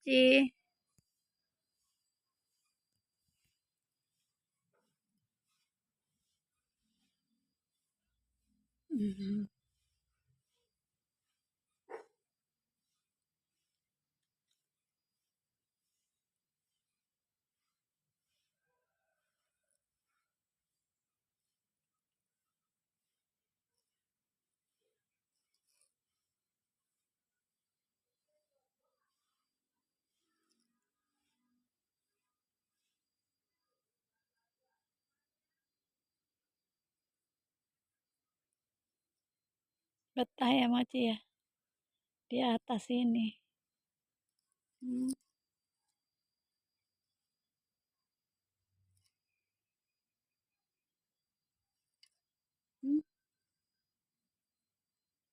Mochi. Mhm. Betah ya Mochi ya di atas ini. Hmm. Hmm.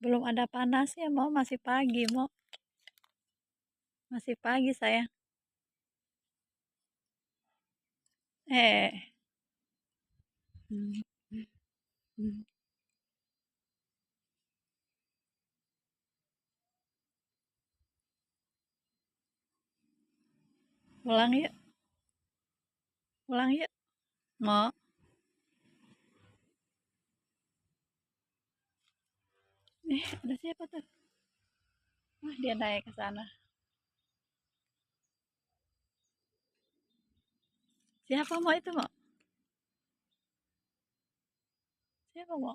Belum ada panasnya, Mo. Masih pagi, Mo. Masih pagi, sayang. Eh. Hmm. Hmm. Pulang yuk. Pulang yuk. Mo. Ada siapa tuh? Wah, dia naik ke sana. Siapa Mo itu, Mo? Siapa, Mo?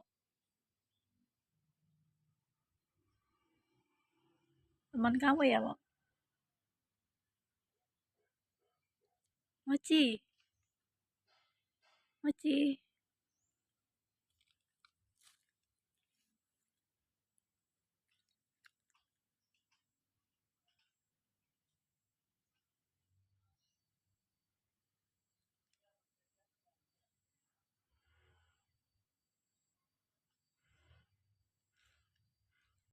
Teman kamu ya, Mo? Mochi. Mochi.